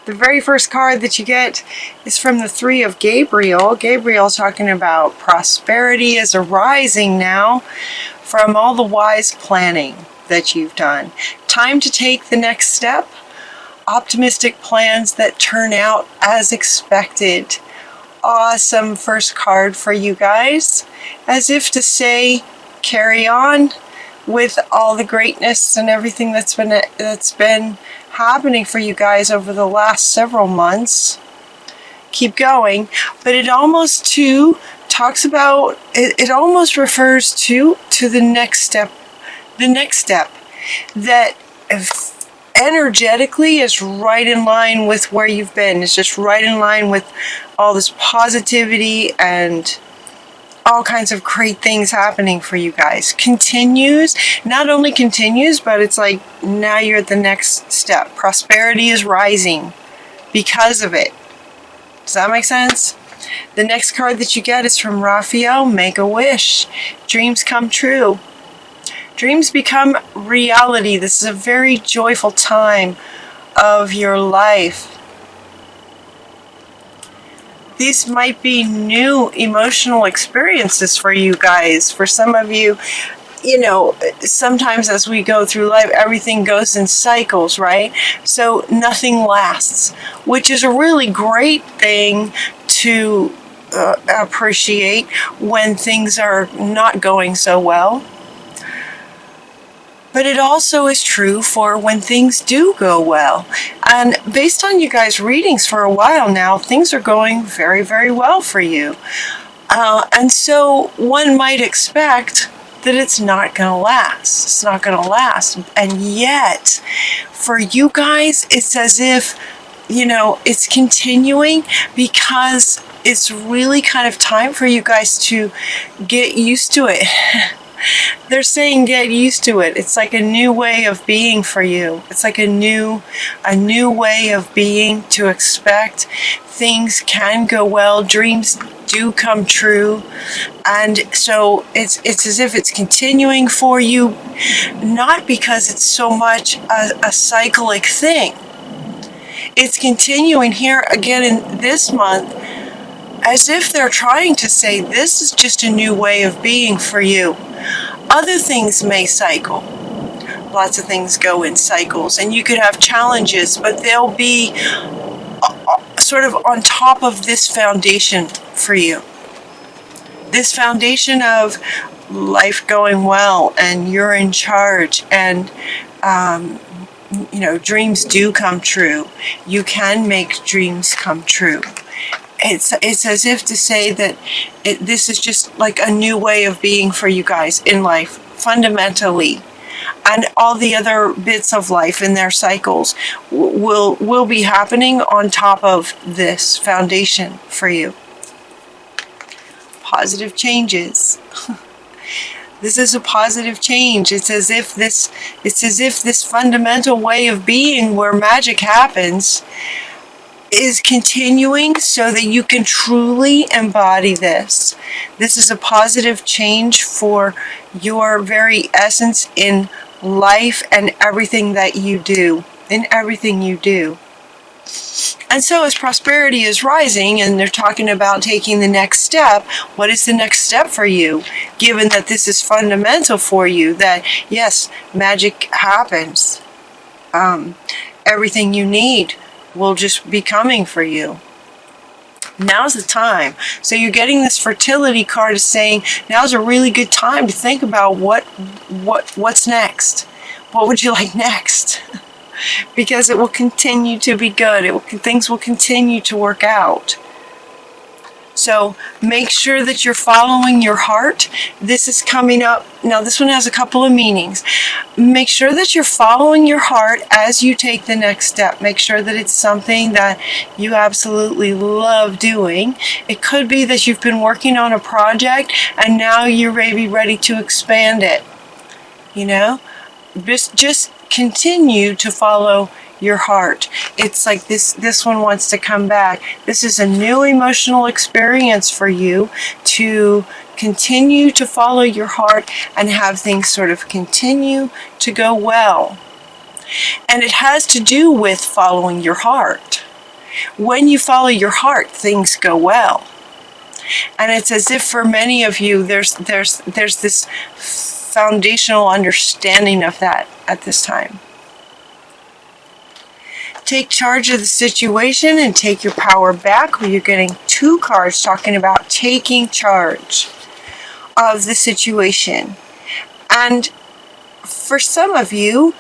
The very first card that you get is from the Three of Gabriel. Gabriel talking about prosperity is arising now from all the wise planning that you've done. Time to take the next step. Optimistic plans that turn out as expected. Awesome first card for you guys. As if to say, carry on with all the greatness and everything that's been happening for you guys over the last several months. Keep going. But it almost too talks about, it almost refers to the next step. The next step that energetically is right in line with where you've been. It's just right in line with all this positivity and all kinds of great things happening for you guys. Continues, not only continues, but it's like now you're at the next step. Prosperity is rising because of it. Does that make sense? The next card that you get is from Raphael, Make a Wish. Dreams come true. Dreams become reality. This is a very joyful time of your life. These might be new emotional experiences for you guys. For some of you, you know, sometimes as we go through life, everything goes in cycles, right? So nothing lasts, which is a really great thing to appreciate when things are not going so well. But it also is true for when things do go well. And based on you guys' readings for a while now, things are going very, very well for you. And so one might expect that it's not going to last. It's not going to last. And yet, for you guys, it's as if, you know, it's continuing because it's really kind of time for you guys to get used to it. They're saying get used to it. It's like a new way of being for you. It's like a new way of being, to expect things can go well. Dreams do come true. And so it's as if it's continuing for you, not because it's so much a cyclic thing. It's continuing here again in this month, as if they're trying to say this is just a new way of being for you. Other things may cycle. Lots of things go in cycles, and you could have challenges, but they'll be sort of on top of this foundation for you. This foundation of life going well, and you're in charge, and you know, dreams do come true. You can make dreams come true. It's as if to say that this is just like a new way of being for you guys in life, fundamentally. And all the other bits of life in their cycles will be happening on top of this foundation for you. Positive changes. This is a positive change. It's as if this fundamental way of being where magic happens is continuing so that you can truly embody this. This is a positive change for your very essence in life and everything that you do. In everything you do. And so as prosperity is rising and they're talking about taking the next step, what is the next step for you? Given that this is fundamental for you, that yes, magic happens. Everything you need will just be coming for you. Now's the time. So you're getting this fertility card saying now's a really good time to think about what's next. What would you like next? Because it will continue to be good. Things will continue to work out. So make sure that you're following your heart. This is coming up. Now this one has a couple of meanings. Make sure that you're following your heart as you take the next step. Make sure that it's something that you absolutely love doing. It could be that you've been working on a project and now you're maybe ready to expand it. You know, just continue to follow your heart. It's like this one wants to come back. This is a new emotional experience for you to continue to follow your heart and have things sort of continue to go well. And it has to do with following your heart. When you follow your heart, things go well. And it's as if for many of you, there's this foundational understanding of that at this time. Take charge of the situation and take your power back. You're getting 2 cards talking about taking charge of the situation. And for some of you,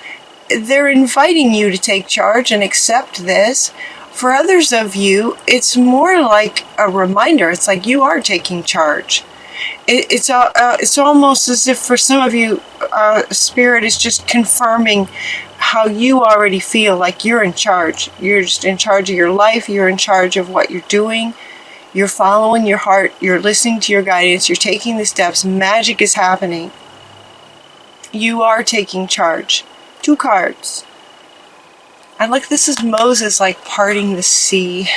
they're inviting you to take charge and accept this. For others of you, it's more like a reminder. It's like you are taking charge. It's almost as if for some of you, Spirit is just confirming how you already feel like you're in charge. You're just in charge of your life. You're in charge of what you're doing. You're following your heart. You're listening to your guidance. You're taking the steps. Magic is happening. You are taking charge. 2 cards. And look, this is Moses like parting the sea.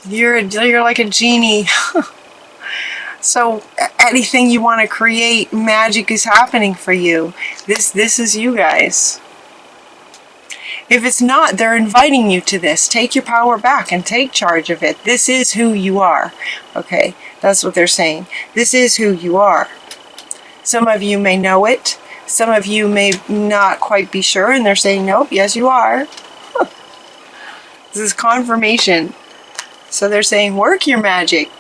You're like a genie. So anything you want to create, magic is happening for you. This is you guys. If it's not, they're inviting you to this. Take your power back and take charge of it. This is who you are. Okay, that's what they're saying. This is who you are. Some of you may know it. Some of you may not quite be sure, and they're saying, nope, yes, you are. This is confirmation. So they're saying, work your magic.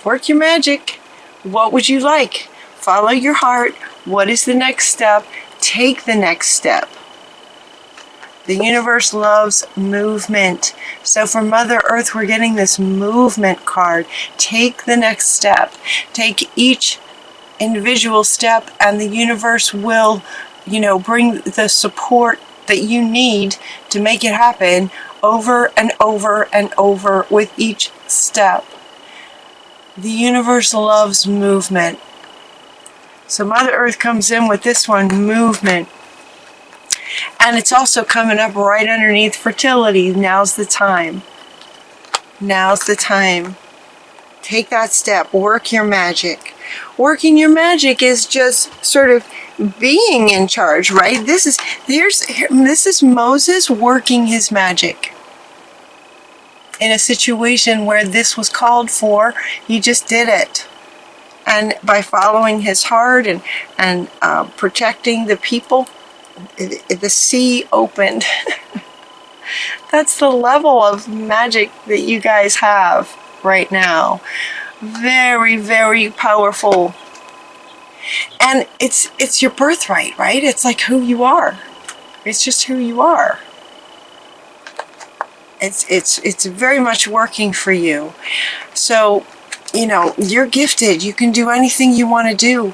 Work your magic. What would you like? Follow your heart. What is the next step? Take the next step. The universe loves movement. So for Mother Earth, we're getting this movement card. Take the next step. Take each individual step, and the universe will, bring the support that you need to make it happen over and over and over with each step. The universe loves movement. So Mother Earth comes in with this one, movement. And it's also coming up right underneath fertility. Now's the time. Now's the time. Take that step. Work your magic. Working your magic is just sort of being in charge, right? This is Moses working his magic. In a situation where this was called for, he just did it. And by following his heart and protecting the people, the sea opened. That's the level of magic that you guys have right now. Very, very powerful. And it's your birthright, right? It's like who you are. It's just who you are. It's very much working for you. So, you're gifted. You can do anything you want to do.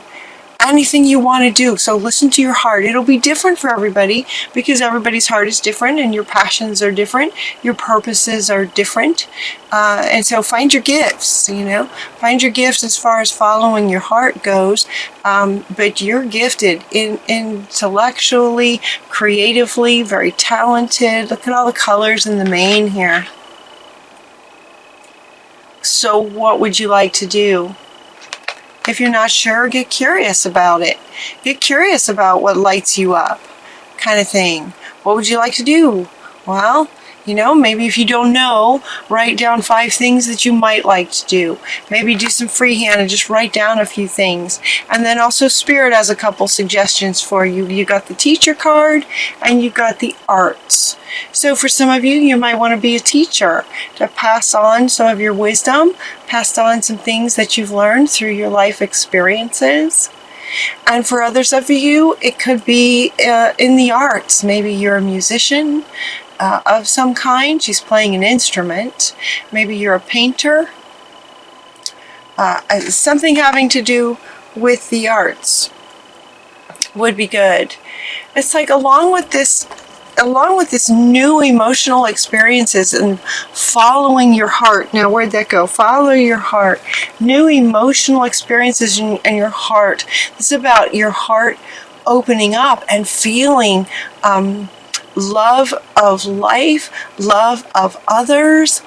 Anything you want to do. So listen to your heart. It'll be different for everybody because everybody's heart is different and your passions are different. Your purposes are different. And so find your gifts, Find your gifts as far as following your heart goes. But you're gifted intellectually, creatively, very talented. Look at all the colors in the mane here. So what would you like to do? If you're not sure, get curious about it. Get curious about what lights you up, kind of thing. What would you like to do? Well, maybe if you don't know, write down 5 things that you might like to do. Maybe do some freehand and just write down a few things. And then also Spirit has a couple suggestions for you. You got the teacher card and you got the arts. So for some of you, you might want to be a teacher to pass on some of your wisdom, pass on some things that you've learned through your life experiences. And for others of you, it could be in the arts. Maybe you're a musician of some kind. She's playing an instrument. Maybe you're a painter. Something having to do with the arts would be good. It's like along with this new emotional experiences and following your heart. Now, where'd that go? Follow your heart. New emotional experiences in your heart. This is about your heart opening up and feeling love of life, love of others,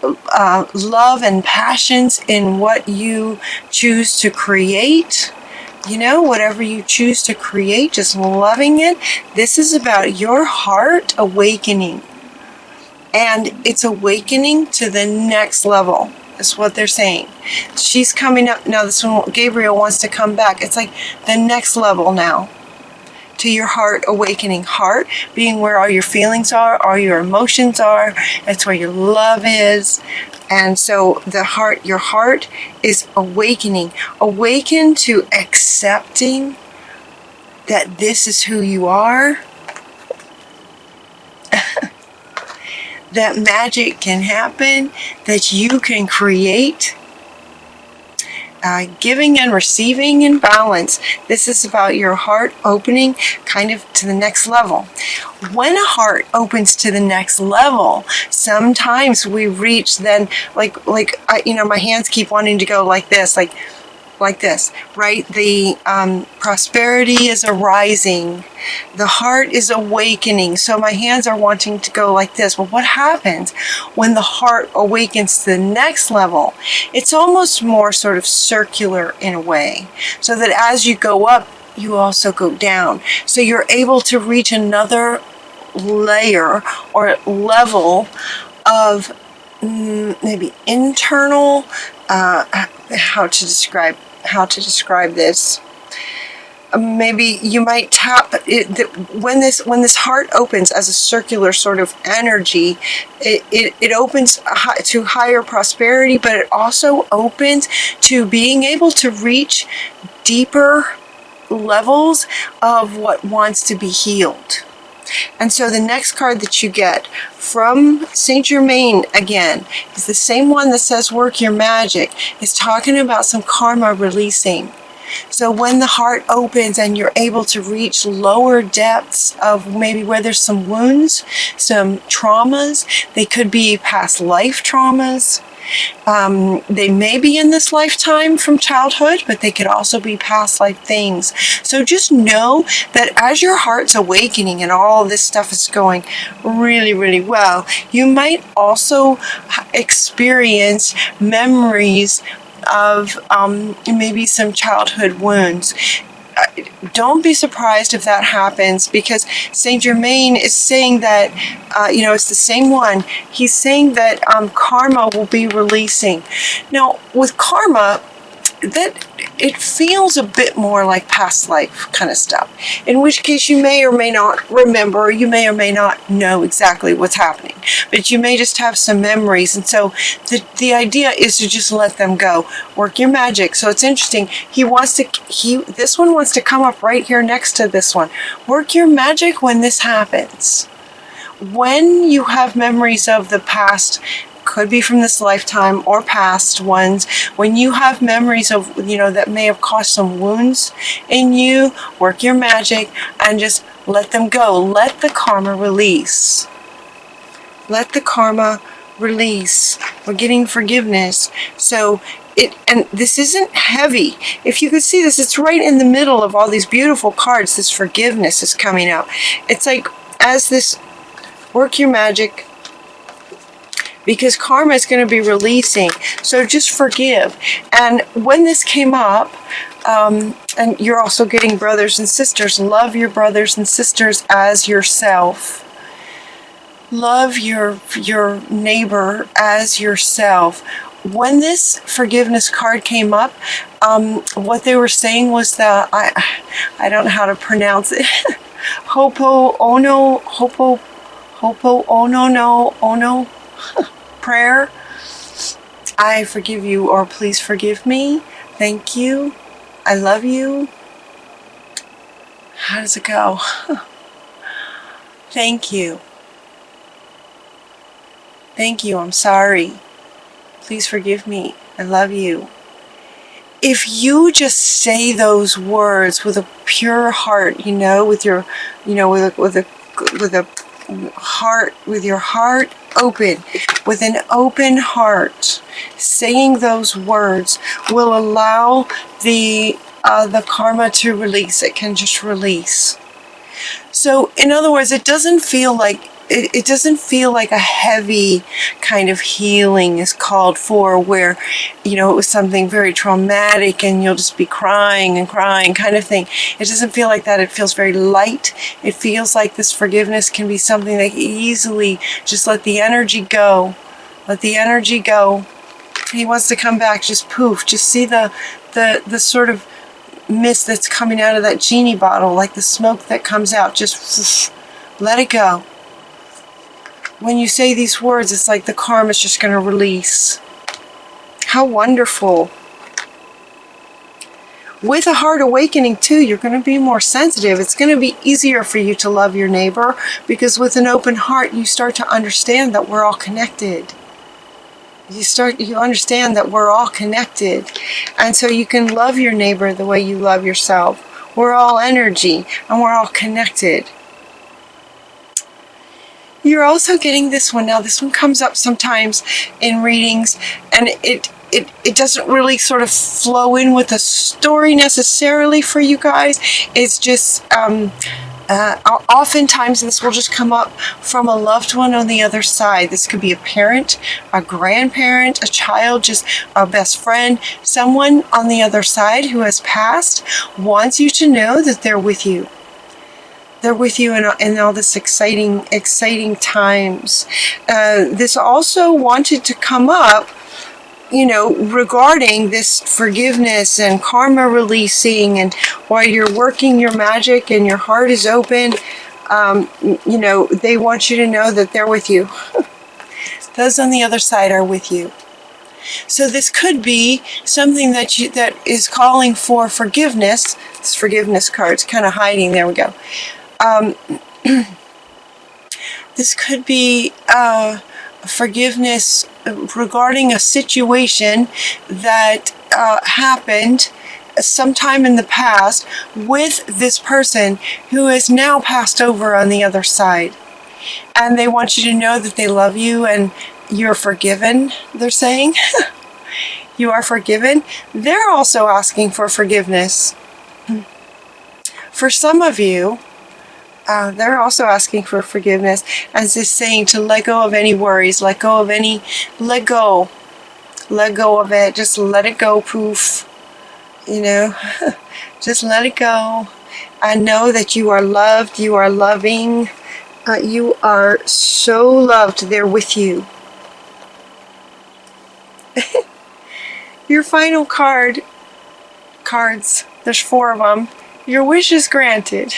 love and passions in what you choose to create. you know, whatever you choose to create, just loving it. This is about your heart awakening. And it's awakening to the next level, is what they're saying. She's coming up. Now this one, Gabriel wants to come back. It's like the next level now. To your heart awakening. Heart being where all your feelings are, all your emotions are. That's where your love is. And so the heart, your heart is awakening. Awaken to accepting that this is who you are. That magic can happen. That you can create. Giving and receiving in balance. This is about your heart opening kind of to the next level. When a heart opens to the next level, sometimes we reach then like my hands keep wanting to go like this, like this, right? The prosperity is arising. The heart is awakening. So my hands are wanting to go like this. Well, what happens when the heart awakens to the next level? It's almost more sort of circular in a way. So that as you go up, you also go down. So you're able to reach another layer or level of maybe internal, how to describe this. Maybe you might tap it, when this heart opens as a circular sort of energy, it opens to higher prosperity, but it also opens to being able to reach deeper levels of what wants to be healed. And so the next card that you get from Saint Germain, again, is the same one that says work your magic. It's talking about some karma releasing. So when the heart opens and you're able to reach lower depths of maybe where there's some wounds, some traumas, they could be past life traumas. They may be in this lifetime from childhood, but they could also be past life things. So just know that as your heart's awakening and all this stuff is going really, really well, you might also experience memories of maybe some childhood wounds. Don't be surprised if that happens, because Saint Germain is saying that, it's the same one. He's saying that karma will be releasing. Now, with karma, that it feels a bit more like past life kind of stuff, in which case you may or may not remember, you may or may not know exactly what's happening, but you may just have some memories. And so the idea is to just let them go, work your magic. So it's interesting, this one wants to come up right here next to this one. Work your magic when this happens. When you have memories of the past, could be from this lifetime or past ones, when you have memories of, that may have caused some wounds in you, work your magic and just let them go. Let the karma release. Let the karma release. We're getting forgiveness. So and this isn't heavy. If you could see this, it's right in the middle of all these beautiful cards. This forgiveness is coming out. It's like, as this work your magic, because karma is going to be releasing. So just forgive. And when this came up, and you're also getting brothers and sisters, love your brothers and sisters as yourself. Love your neighbor as yourself. When this forgiveness card came up, what they were saying was that, I don't know how to pronounce it, Hopo ono prayer. I forgive you, or please forgive me. Thank you. I love you. How does it go? Thank you. Thank you. I'm sorry. Please forgive me. I love you. If you just say those words with a pure heart, with your, with your heart open, with an open heart, saying those words will allow the karma to release. It can just release. So in other words, it doesn't feel like it doesn't feel like a heavy kind of healing is called for, where, you know, it was something very traumatic and you'll just be crying and crying kind of thing. It doesn't feel like that. It feels very light. It feels like this forgiveness can be something that easily just let the energy go. Let the energy go. He wants to come back, just poof. Just see the sort of mist that's coming out of that genie bottle, like the smoke that comes out. Just let it go. When you say these words, it's like the karma is just going to release. How wonderful. With a heart awakening too, you're going to be more sensitive. It's going to be easier for you to love your neighbor, because with an open heart, you start to understand that we're all connected. You understand that we're all connected. And so you can love your neighbor the way you love yourself. We're all energy and we're all connected. You're also getting this one. Now, this one comes up sometimes in readings, and it doesn't really sort of flow in with a story necessarily for you guys. It's just, oftentimes this will just come up from a loved one on the other side. This could be a parent, a grandparent, a child, just a best friend. Someone on the other side who has passed wants you to know that they're with you. They're with you in all this exciting times. This also wanted to come up, you know, regarding this forgiveness and karma releasing, and while you're working your magic and your heart is open, you know, they want you to know that they're with you. Those on the other side are with you. So this could be something that is calling for forgiveness. This forgiveness card's kind of hiding. There we go. This could be forgiveness regarding a situation that happened sometime in the past with this person who has now passed over on the other side. And they want you to know that they love you and you're forgiven, they're saying. You are forgiven. They're also asking for forgiveness. For some of you, they're also asking for forgiveness, as is saying to let go of any worries, let go of it, just let it go, poof, you know, just let it go. I know that you are loved, you are loving, you are so loved, they're with you. Your final cards, there's 4 of them, your wish is granted.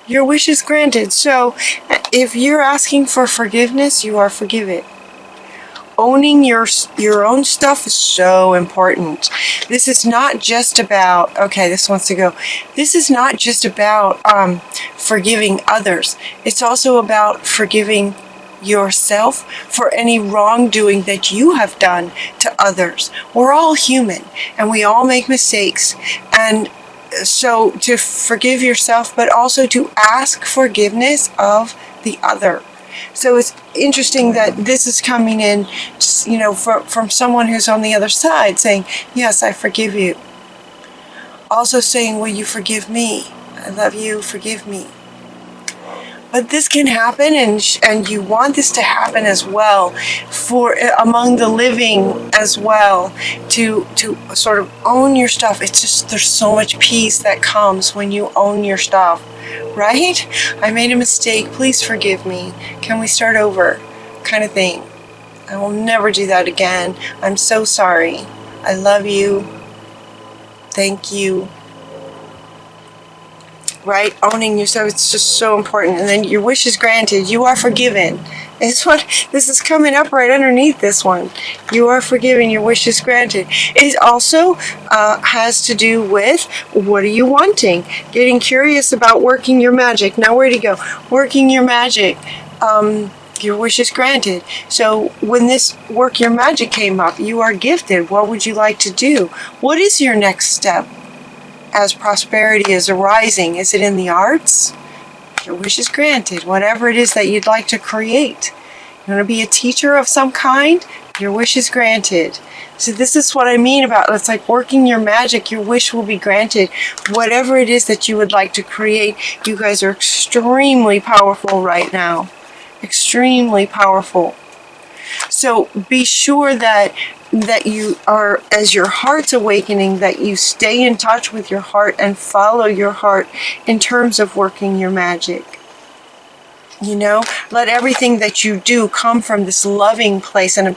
Your wish is granted. So if you're asking for forgiveness, you are forgiven. Owning your own stuff is so important. This is not just about, okay, this wants to go. This is not just about forgiving others. It's also about forgiving yourself for any wrongdoing that you have done to others. We're all human and we all make mistakes. And so to forgive yourself, but also to ask forgiveness of the other. So it's interesting that this is coming in, you know, from someone who's on the other side saying, yes, I forgive you. Also saying, will you forgive me? I love you, forgive me. But this can happen, and you want this to happen as well, for among the living as well, to sort of own your stuff. It's just, there's so much peace that comes when you own your stuff, right? I made a mistake, please forgive me. Can we start over? Kind of thing. I will never do that again. I'm so sorry. I love you. Thank you. Right? Owning yourself, it's just so important. And then your wish is granted. You are forgiven. This is coming up right underneath this one. You are forgiven. Your wish is granted. It also has to do with, what are you wanting? Getting curious about working your magic. Now, where to go? Working your magic. Your wish is granted. So when this work your magic came up, you are gifted. What would you like to do? What is your next step? As prosperity is arising, is it in the arts? Your wish is granted. Whatever it is that you'd like to create. You want to be a teacher of some kind? Your wish is granted. So this is what I mean about, it's like working your magic. Your wish will be granted. Whatever it is that you would like to create, you guys are extremely powerful right now. Extremely powerful. So be sure that you are, as your heart's awakening, that you stay in touch with your heart and follow your heart in terms of working your magic. You know, let everything that you do come from this loving place and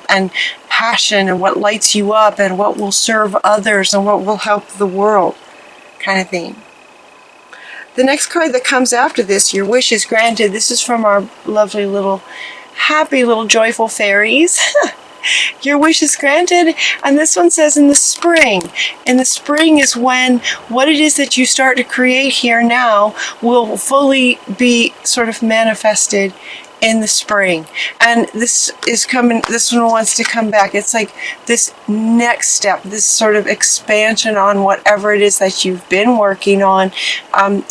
passion, and what lights you up, and what will serve others, and what will help the world, kind of thing. The next card that comes after this, your wish is granted. This is from our lovely little, happy little joyful fairies. Your wish is granted, and this one says in the spring. In the spring is when what it is that you start to create here now will fully be sort of manifested in the spring. And this is coming, this one wants to come back. It's like this next step, this sort of expansion on whatever it is that you've been working on,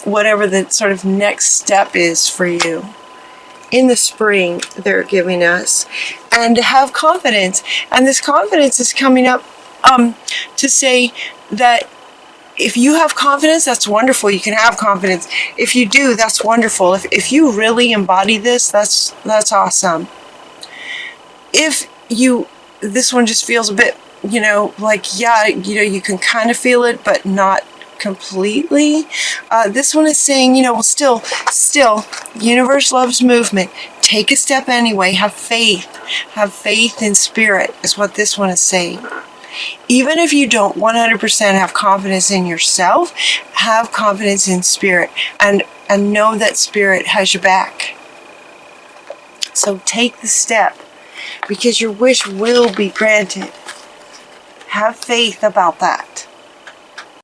whatever the sort of next step is for you. In the spring, they're giving us, and to have confidence. And this confidence is coming up to say that if you have confidence, that's wonderful. You can have confidence. If you do, that's wonderful. If you really embody this, that's awesome. If you, this one just feels a bit, you know, like, yeah, you know, you can kind of feel it, but not completely. This one is saying, you know, well, still, universe loves movement. Take a step anyway. Have faith in spirit is what this one is saying. Even if you don't 100% have confidence in yourself, have confidence in spirit, and know that spirit has your back. So take the step, because your wish will be granted. Have faith about that.